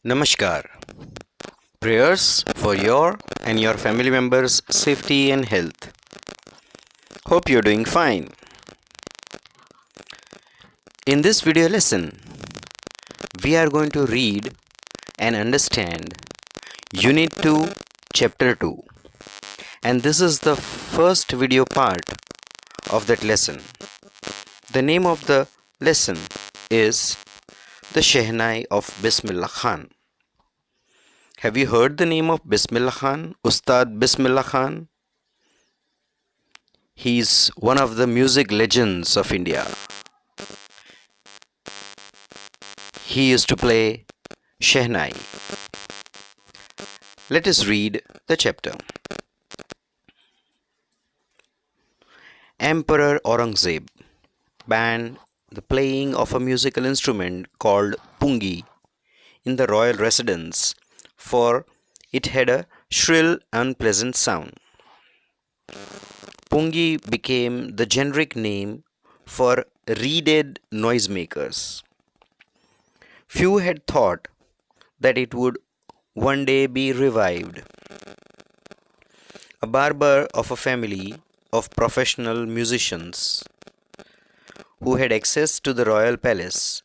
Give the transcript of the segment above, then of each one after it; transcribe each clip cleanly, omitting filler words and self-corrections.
Namaskar. Prayers for your and your family members' safety and health. Hope you're doing fine. In this video lesson, we are going to read and understand Unit 2, Chapter 2. And this is the first video part of that lesson. The name of the lesson is The Shehnai of Bismillah Khan. Have you heard the name of Bismillah Khan, Ustad Bismillah Khan? He is one of the music legends of India. He used to play Shehnai. Let us read the chapter. Emperor Aurangzeb banned the playing of a musical instrument called pungi in the royal residence, for it had a shrill, unpleasant sound. Pungi became the generic name for reeded noisemakers. Few had thought that it would one day be revived. A barber of a family of professional musicians who had access to the royal palace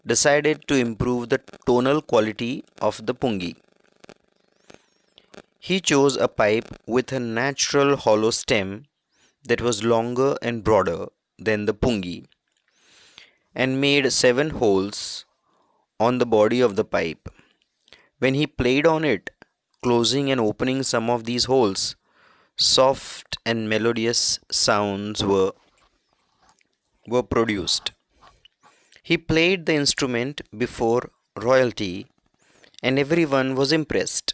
decided to improve the tonal quality of the pungi. He chose a pipe with a natural hollow stem that was longer and broader than the pungi, and made 7 holes on the body of the pipe. When he played on it, closing and opening some of these holes, soft and melodious sounds were produced. He played the instrument before royalty, and everyone was impressed.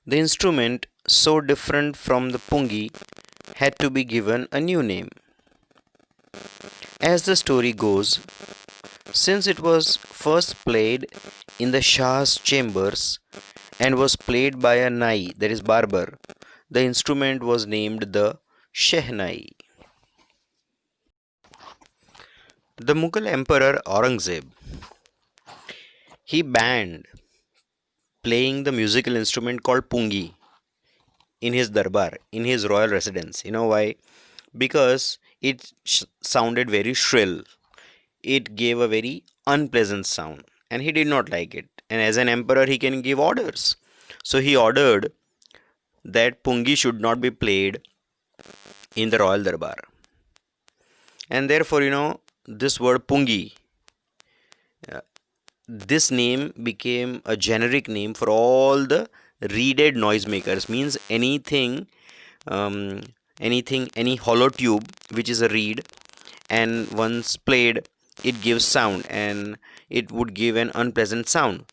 The instrument, so different from the pungi, had to be given a new name. As the story goes, since it was first played in the Shah's chambers and was played by a nai, that is barber, the instrument was named the Shehnai. The Mughal Emperor Aurangzeb, he banned playing the musical instrument called pungi in his darbar, in his royal residence. You know why? Because it sounded very shrill. It gave a very unpleasant sound, and he did not like it. And as an emperor, he can give orders. So he ordered that pungi should not be played in the royal darbar. And therefore, this word pungi, this name became a generic name for all the reeded noisemakers. Means anything, any hollow tube which is a reed, and once played, it gives sound, and it would give an unpleasant sound.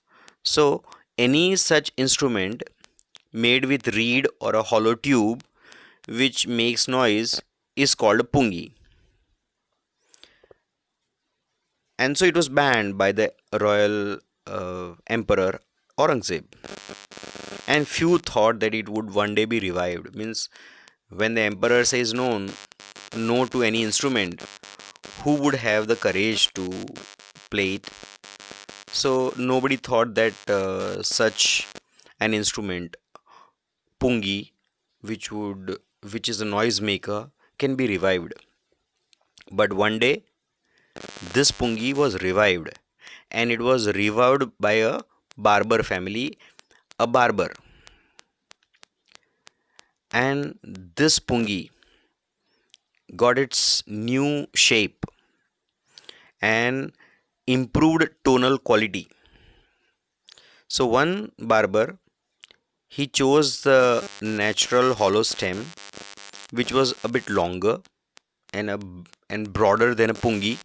So any such instrument made with reed or a hollow tube which makes noise is called a pungi. And so it was banned by the royal emperor Aurangzeb. And few thought that it would one day be revived. Means when the emperor says no to any instrument, who would have the courage to play it? So nobody thought that such an instrument, pungi, which is a noisemaker, can be revived. But one day this pungi was revived, and it was revived by a barber family, a barber. And this pungi got its new shape and improved tonal quality. So one barber, he chose the natural hollow stem, which was a bit longer and broader than a pungi,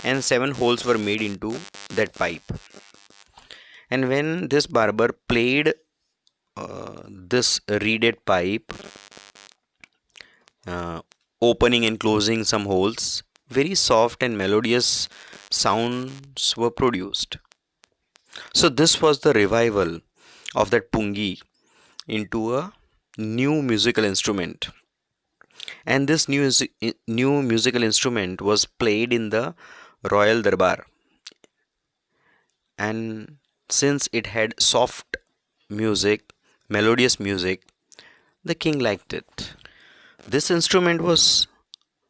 and 7 holes were made into that pipe. And when this barber played this reeded pipe, opening and closing some holes, very soft and melodious sounds were produced. So this was the revival of that pungi into a new musical instrument. And this new musical instrument was played in the royal darbar. And since it had soft music, melodious music, the king liked it. This instrument was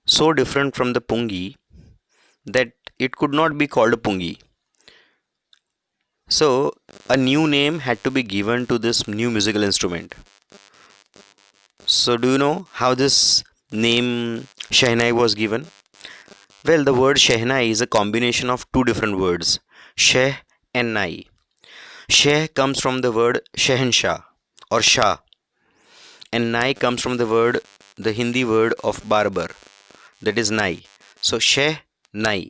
so different from the pungi that it could not be called a pungi. So, a new name had to be given to this new musical instrument. So, do you know how this name Shehnai was given? Well, the word Shehnai is a combination of two different words, Sheh and Nai. Sheh comes from the word Shehenshah or Shah, and Nai comes from the Hindi word of barber, that is Nai. So, Sheh Nai.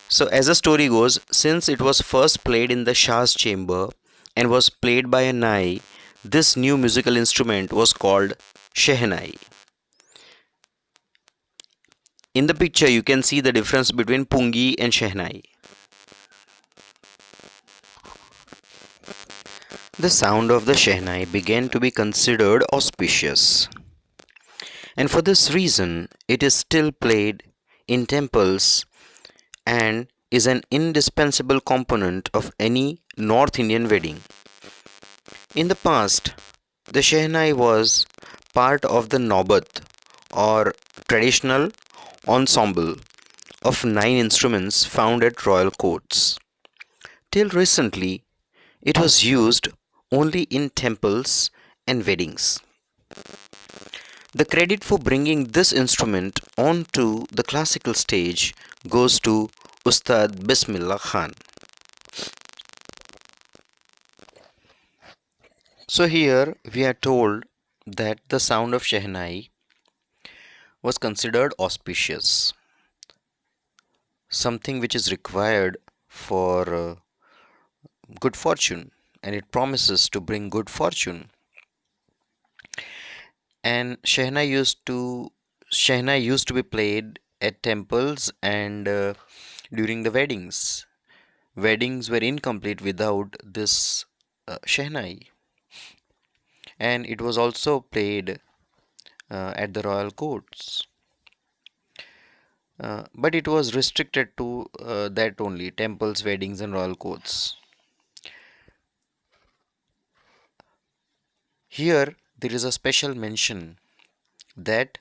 So, as the story goes, since it was first played in the Shah's chamber and was played by a Nai, this new musical instrument was called Shehnai. In the picture, you can see the difference between Pungi and Shehnai. The sound of the Shehnai began to be considered auspicious, and for this reason, it is still played in temples and is an indispensable component of any North Indian wedding. In the past, the Shehnai was part of the Naubat or traditional ensemble of 9 instruments found at royal courts. Till recently, it was used only in temples and weddings. The credit for bringing this instrument onto the classical stage goes to Ustad Bismillah Khan. So here we are told that the sound of Shehnai was considered auspicious, something which is required for good fortune, and it promises to bring good fortune. And Shehnai used to be played at temples and during the weddings. Weddings were incomplete without this Shehnai, and it was also played at the royal courts. But it was restricted to that only, temples, weddings, and royal courts. Here, there is a special mention that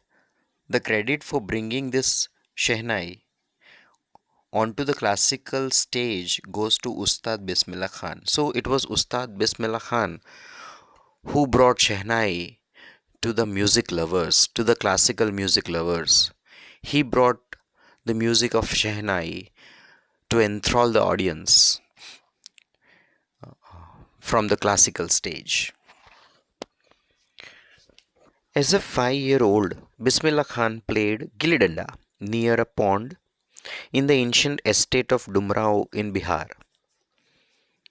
the credit for bringing this Shehnai onto the classical stage goes to Ustad Bismillah Khan. So it was Ustad Bismillah Khan who brought Shehnai to the music lovers, to the classical music lovers. He brought the music of Shehnai to enthrall the audience from the classical stage. As a 5-year-old, Bismillah Khan played Gilli-Danda near a pond in the ancient estate of Dumrao in Bihar.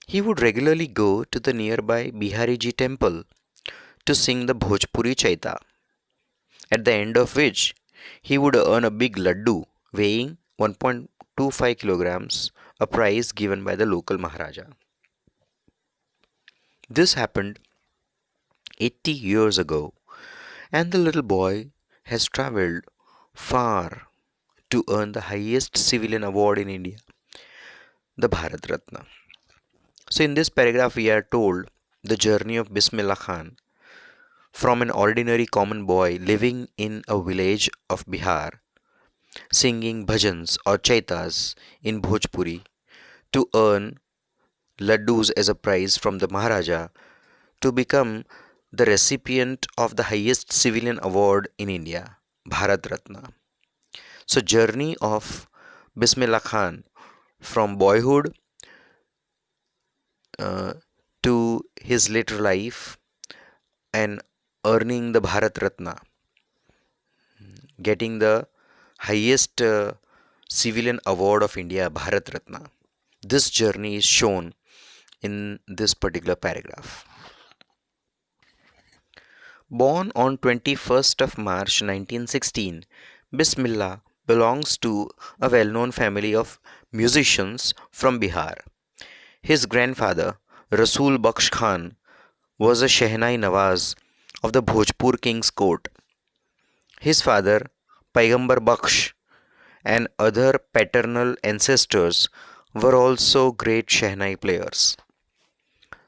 He would regularly go to the nearby Bihariji temple to sing the Bhojpuri Chaita, at the end of which he would earn a big laddu weighing 1.25 kilograms, a prize given by the local Maharaja. This happened 80 years ago, and the little boy has travelled far to earn the highest civilian award in India, the Bharat Ratna. So, in this paragraph, we are told the journey of Bismillah Khan from an ordinary common boy living in a village of Bihar, singing bhajans or chaitas in Bhojpuri to earn laddus as a prize from the Maharaja, to become the recipient of the highest civilian award in India, Bharat Ratna. So, journey of Bismillah Khan from boyhood to his later life and earning the Bharat Ratna, getting the highest civilian award of India, Bharat Ratna. This journey is shown in this particular paragraph. Born on 21st of March 1916, Bismillah belongs to a well-known family of musicians from Bihar. His grandfather, Rasul Baksh Khan, was a Shehnai Nawaz of the Bhojpur king's court. His father, Paigambar Baksh, and other paternal ancestors were also great Shehnai players.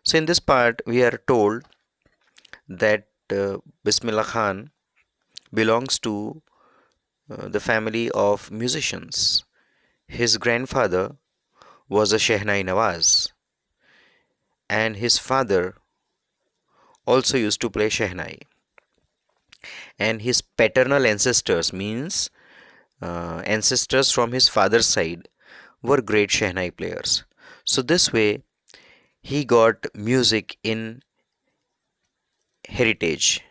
So, in this part, we are told that Bismillah Khan belongs to the family of musicians. His grandfather was a Shehnai Nawaz, and his father also used to play Shehnai. And his paternal ancestors, means ancestors from his father's side, were great Shehnai players. So, this way, he got music in heritage,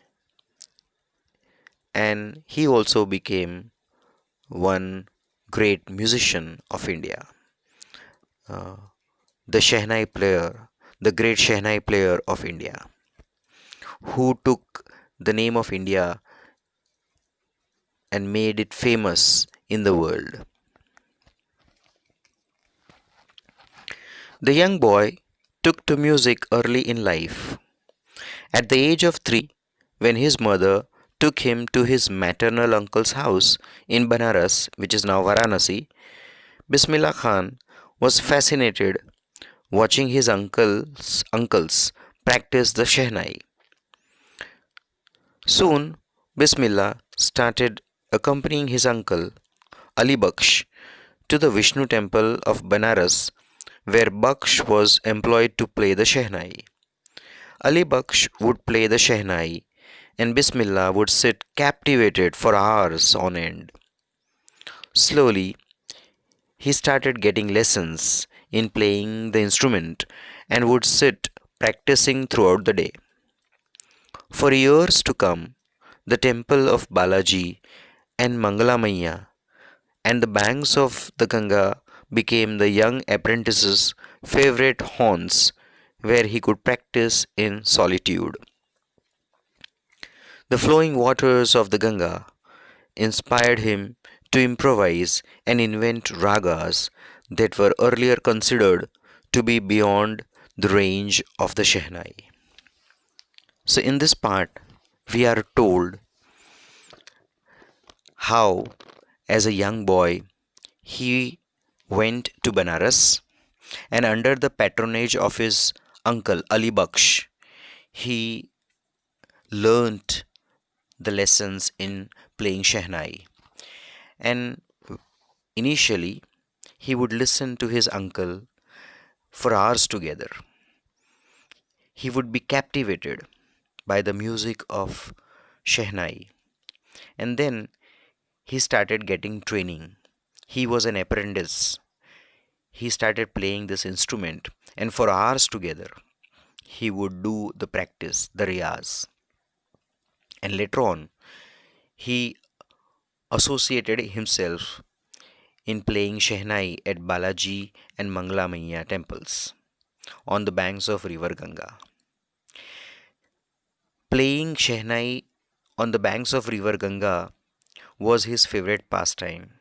and he also became one great musician of India, uh, the Shehnai player, the great Shehnai player of India, who took the name of India and made it famous in the world. The young boy took to music early in life. At the age of 3, when his mother took him to his maternal uncle's house in Banaras, which is now Varanasi, Bismillah Khan was fascinated watching his uncles practice the Shehnai. Soon, Bismillah started accompanying his uncle Ali Baksh to the Vishnu temple of Banaras, where Baksh was employed to play the Shehnai. Ali Baksh would play the Shehnai, and Bismillah would sit captivated for hours on end. Slowly, he started getting lessons in playing the instrument and would sit practicing throughout the day. For years to come, the temple of Balaji and Mangalamaya and the banks of the Ganga became the young apprentice's favorite haunts where he could practice in solitude. The flowing waters of the Ganga inspired him to improvise and invent ragas that were earlier considered to be beyond the range of the Shehnai. So, in this part, we are told how, as a young boy, he went to Banaras, and under the patronage of his uncle Ali Baksh, he learnt the lessons in playing Shehnai. And initially, he would listen to his uncle for hours together. He would be captivated by the music of Shehnai, and then he started getting training. He was an apprentice. He started playing this instrument, and for hours together, he would do the practice, the riyaz. And later on, he associated himself in playing Shehnai at Balaji and Mangalamaya temples on the banks of river Ganga. Playing Shehnai on the banks of river Ganga was his favorite pastime.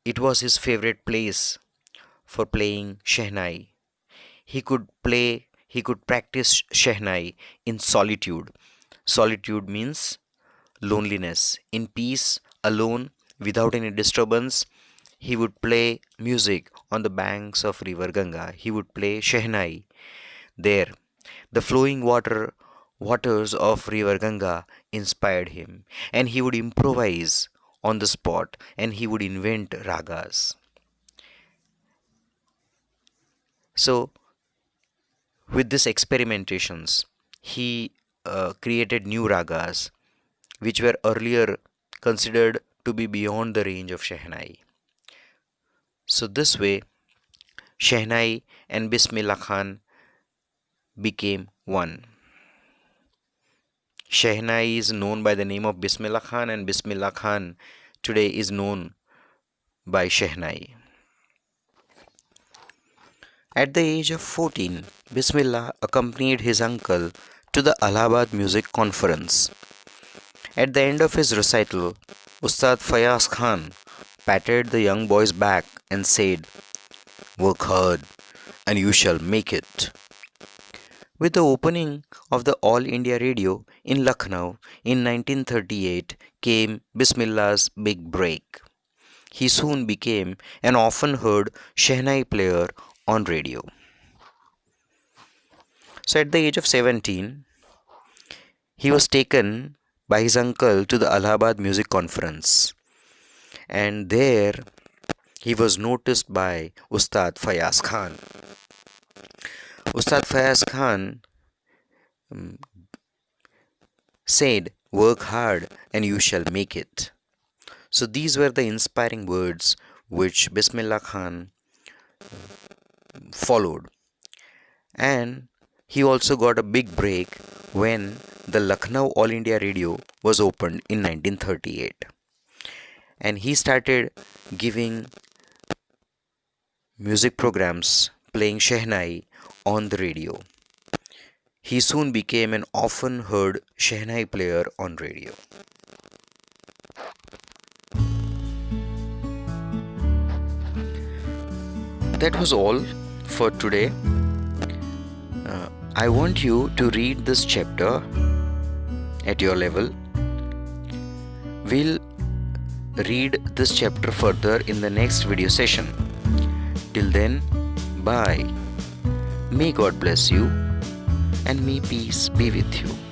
It was his favorite place for playing Shehnai. He could practice Shehnai in solitude. Solitude means loneliness. In peace, alone, without any disturbance, he would play music on the banks of river Ganga. He would play Shehnai there. The flowing waters of river Ganga inspired him, and he would improvise on the spot, and he would invent ragas. So, with these experimentations, he created new ragas which were earlier considered to be beyond the range of Shehnai. So, this way, Shehnai and Bismillah Khan became one. Shehnai is known by the name of Bismillah Khan, and Bismillah Khan today is known by Shehnai. At the age of 14, Bismillah accompanied his uncle to the Allahabad Music Conference. At the end of his recital, Ustad Fayaz Khan patted the young boy's back and said, "Work hard and you shall make it." With the opening of the All India Radio in Lucknow in 1938 came Bismillah's big break. he soon became an often heard Shehnai player on radio. So at the age of 17, he was taken by his uncle to the Allahabad Music Conference, and there he was noticed by Ustad Fayaz Khan. Ustad Fayaz Khan said, "Work hard and you shall make it." So these were the inspiring words which Bismillah Khan followed. And he also got a big break when the Lucknow All India Radio was opened in 1938. And he started giving music programs playing Shehnai on the radio. He soon became an often heard Shehnai player on radio. That was all for today. I want you to read this chapter at your level. We'll read this chapter further in the next video session. Till then, bye. May God bless you and may peace be with you.